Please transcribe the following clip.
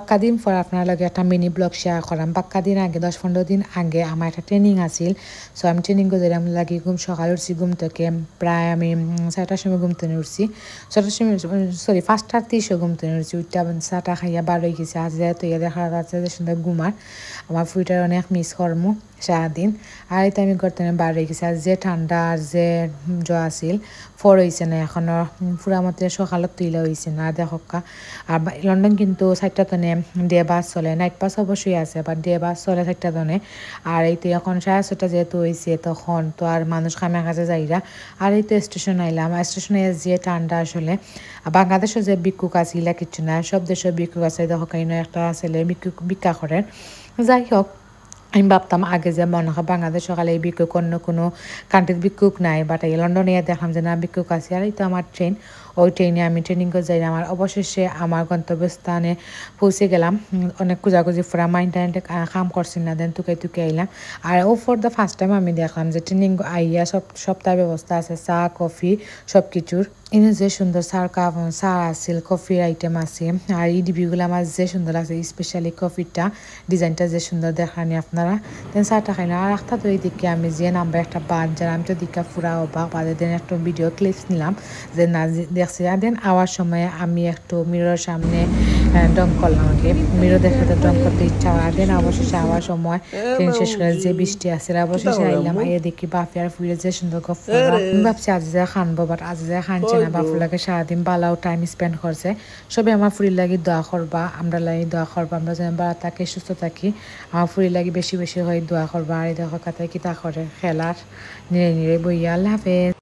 বাক্কা দিন পর আপনার লগে একটা মিনি ব্লগ শেয়ার করাম। বাক্কা দিন আগে 10-15 দিন আগে আমার একটা ট্রেনিং আছিল। সো আমি ট্রেনিং করে লাগি ঘুম সকাল উঠছি ঘুম থেকে প্রায় আমি 6টার সময় ঘুম থেকে উঠছি। 6টার সময় 5:30 ঘুম থেকে উঠছি। উঠতে চাটা খাইয়া বার হয়ে গেছে। আজ যেহেতু দেখা যাচ্ছে যে সুন্দর ঘুমার আমার ফুইটার অনেক মিস করমু সারাদিন। আর এতে আমি করতে বার হয়ে গেছি। আর যে ঠান্ডা আর যে জ্বর আছিল ফর হয়েছে না এখনও পুরা মতে সকালত তুইলা হয়েছে না দেখা। আর লন্ডন কিন্তু 4টা তনে ডে বাস চলে, নাইট বাস অবশ্যই আছে, বাট ডে বাস চলে 4টা তনে। আর এই তো এখন 6:30 যেহেতু হয়েছে তখন তো আর মানুষ খামে কাছে যাইরা। আর এই তো স্টেশন আইলাম। স্টেশনে যে ঠান্ডা আসলে বাংলাদেশও যে ভিক্ষুক আছে ইলা কিচ্ছু না, সব দেশেও ভিক্ষুক আছে। দেখো কাইন একটা ছেলে ভিক্ষা করেন। যাই হোক আমি ভাবতাম আগে যে মনে হয় বাংলাদেশ সকালে এই ভিক্ষুক অন্য কোনো কান্ট্রির ভিক্ষুক নাই, বাট এই লন্ডনে দেখলাম যে না ভিক্ষুক আছে। আর এই তো আমার ট্রেন, ওই ট্রেনে আমি ট্রেনিং করে যাই। আমার অবশেষে আমার গন্তব্যস্থানে পৌঁছে গেলাম। অনেক খোঁজাখুঁজি ফুরা মা ইন্টারনেটে কাম করছি না, দেন তুকে আইলাম। আর ফর দ্য ফার্স্ট টাইম আমি দেখলাম যে ট্রেনিং আইয়া সপ্তাহ ব্যবস্থা আছে, চা কফি সব কিছুর। এনে যে সুন্দর চা আছিল, কফির আইটেম আছে। আর এই ডিবিগুলো আমার যে সুন্দর আছে, স্পেশালি কফিটা ডিজাইনটা যে সুন্দর দেখানি আপনারা। দেন চাটা খাই না। আর একটা তো এই দিকে আমি যে নাম্বার একটা বাদ যারা আমি তো দিকা ফুরা অবাক বাদে দেন একটা ভিডিও ক্লিপস নিলাম যে না দেখছি। আর দেন আওয়ার সময় আমি একটু মিরর সামনে ডং করলাম। আগে মিরর দেখে তো ডং করতে ইচ্ছা হয়। আর দেন অবশেষে আওয়ার সময় ট্রেন শেষ করে যে বৃষ্টি আছে অবশেষে আইলাম। আইয়া দেখি বাপি আর ফুয়ে যে সুন্দর গফরা। আমি ভাবছি আজ যা খানবো, বাট আজ যা খানছে না। বাপুর লাগে সারাদিন বালাও টাইম স্পেন্ড করছে। সবে আমার ফুরির লাগি দোয়া করবা, আমরা লাগি দোয়া করবা, আমরা যেন বাড়া থাকি সুস্থ থাকি। আমার ফুরির লাগি বেশি বেশি হয় দোয়া করবা। আর এই দেখো কাতায় কিতা করে খেলার নিরে নিরে বইয়া। আল্লাহ হাফেজ।